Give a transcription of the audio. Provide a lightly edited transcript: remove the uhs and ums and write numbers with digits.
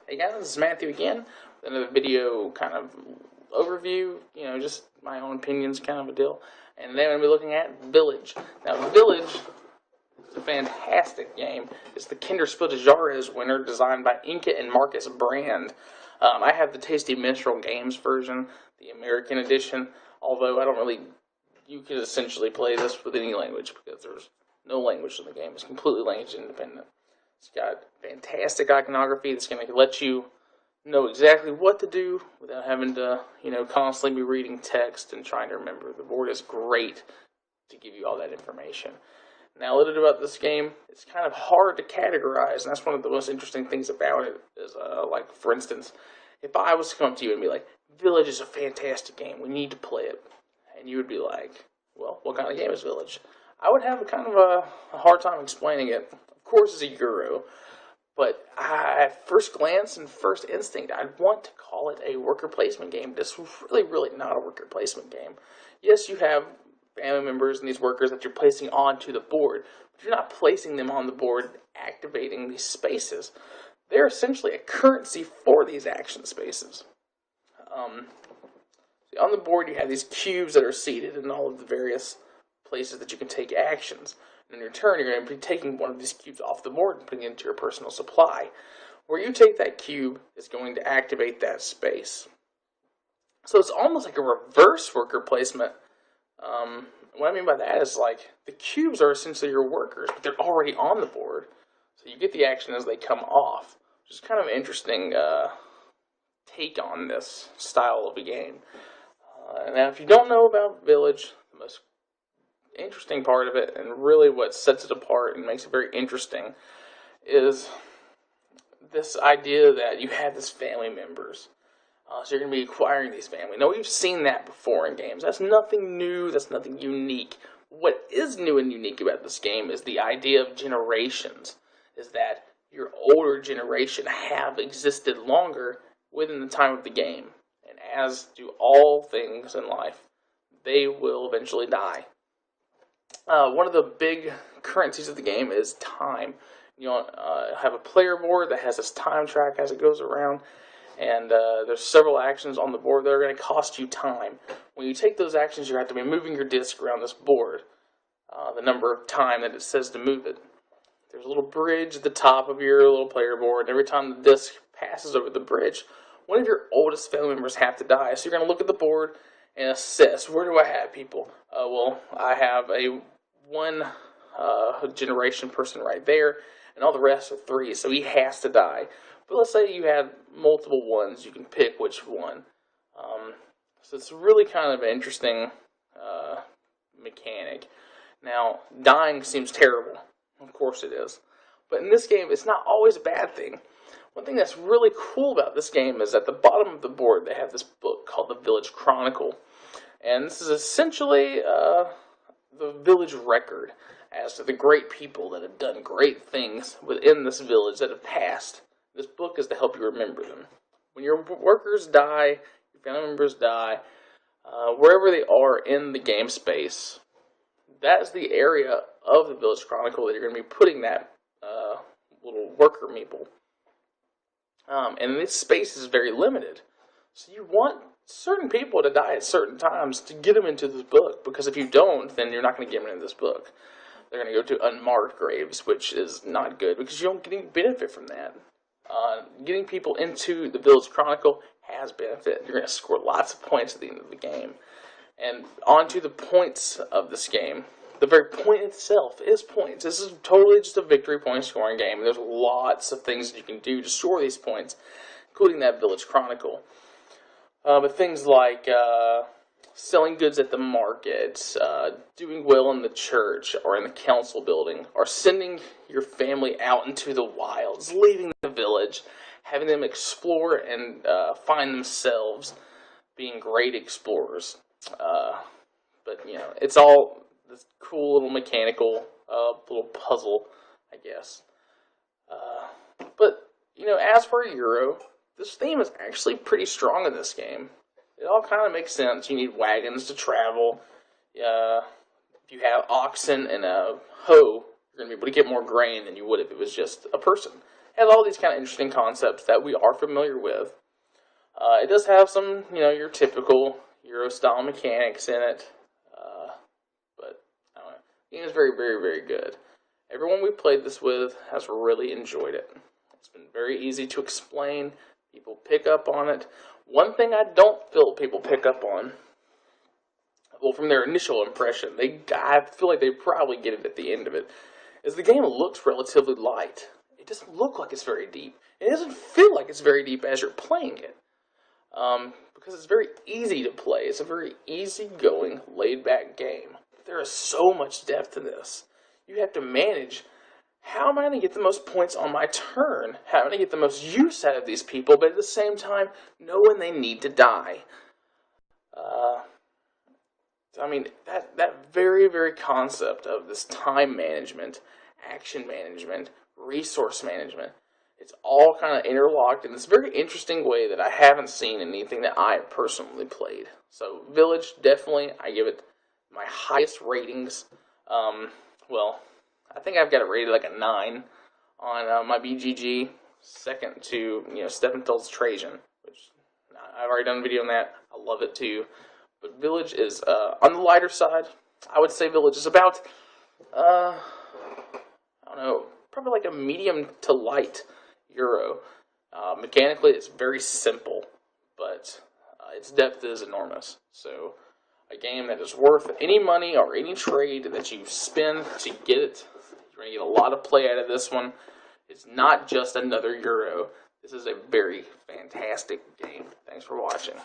Hey guys, this is Matthew again with another video kind of overview, just my own opinions kind of a deal. And today I'm going to be looking at Village. Now, Village is a fantastic game. It's the Kinder Spiltajares winner, designed by Inca and Marcus Brand. I have the Tasty Minstrel Games version, the American edition, although you could essentially play this with any language because there's no language in the game. It's completely language independent. It's got fantastic iconography that's going to let you know exactly what to do without having to, constantly be reading text and trying to remember. The board is great to give you all that information. Now, a little bit about this game. It's kind of hard to categorize, and that's one of the most interesting things about it. Is like, for instance, if I was to come up to you and be like, "Village is a fantastic game. We need to play it," and you would be like, "Well, what kind of game is Village?" I would have a hard time explaining it. Of course, it's a Euro, but at first glance and first instinct, I'd want to call it a worker placement game. This is really not a worker placement game. Yes, you have family members and these workers that you're placing onto the board, but you're not placing them on the board activating these spaces. They're essentially a currency for these action spaces. On the board, you have these cubes that are seated in all of the various places that you can take actions. And in your turn, you're going to be taking one of these cubes off the board and putting it into your personal supply. Where you take that cube is going to activate that space. So it's almost like a reverse worker placement. What I mean by that is, like, the cubes are essentially your workers, but they're already on the board. So you get the action as they come off, which is kind of an interesting take on this style of a game. Now, if you don't know about Village, the most interesting part of it, and really what sets it apart and makes it very interesting, is this idea that you have this family members. So you're going to be acquiring these family. Now, we've seen that before in games. That's nothing new. That's nothing unique. What is new and unique about this game is the idea of generations. Is that your older generation have existed longer within the time of the game. And as do all things in life, they will eventually die. One of the big currencies of the game is time. You have a player board that has this time track as it goes around, and there's several actions on the board that are going to cost you time. When you take those actions, you have to be moving your disc around this board, the number of time that it says to move it. There's a little bridge at the top of your little player board, and every time the disc passes over the bridge, one of your oldest family members have to die. So you're going to look at the board and assess, where do I have people? Well, I have a one generation person right there, and all the rest are 3, so he has to die. But let's say you had multiple ones, you can pick which one. So it's really kind of an interesting mechanic. Now, dying seems terrible. Of course it is. But in this game, it's not always a bad thing. One thing that's really cool about this game is at the bottom of the board, they have this book called the Village Chronicle. And this is essentially the village record as to the great people that have done great things within this village that have passed. This book is to help you remember them. When your workers die, your family members die, wherever they are in the game space, that's the area of the Village Chronicle that you're going to be putting that little worker meeple. And this space is very limited. So you want certain people to die at certain times to get them into this book, because if you don't, then you're not going to get them into this book. They're going to go to unmarked graves, which is not good, because you don't get any benefit from that. Getting people into the Village Chronicle has benefit. You're going to score lots of points at the end of the game. And on to the points of this game. The very point itself is points. This is totally just a victory point scoring game. There's lots of things that you can do to score these points, including that Village Chronicle. But things like selling goods at the market, doing well in the church or in the council building, or sending your family out into the wilds, leaving the village, having them explore and find themselves being great explorers. But, it's all this cool little mechanical little puzzle, I guess. But, as for a Euro, this theme is actually pretty strong in this game. It all kind of makes sense. You need wagons to travel. If you have oxen and a hoe, you're going to be able to get more grain than you would if it was just a person. has all these kind of interesting concepts that we are familiar with. It does have some, your typical Euro-style mechanics in it, but I don't know. The game is very, very, very good. Everyone we played this with has really enjoyed it. It's been very easy to explain. People pick up on it. One thing I don't feel people pick up on, well, from their initial impression, I feel like they probably get it at the end of it, is the game looks relatively light. It doesn't look like it's very deep. It doesn't feel like it's very deep as you're playing it. Because it's very easy to play. It's a very easy-going, laid-back game. There is so much depth to this. You have to manage, how am I going to get the most points on my turn? How am I going to get the most use out of these people, but at the same time, know when they need to die? I mean, that very, very concept of this time management, action management, resource management, it's all kind of interlocked in this very interesting way that I haven't seen in anything that I have personally played. So, Village, definitely, I give it my highest ratings. Well, I think I've got it rated like a 9 on my BGG, second to, Steppenwolf's Trajan, which I've already done a video on that. I love it too. But Village is on the lighter side. I would say Village is about, I don't know, probably like a medium to light Euro. Mechanically, it's very simple, but its depth is enormous. So, a game that is worth any money or any trade that you spend to get it. You're going to get a lot of play out of this one. It's not just another Euro. This is a very fantastic game. Thanks for watching.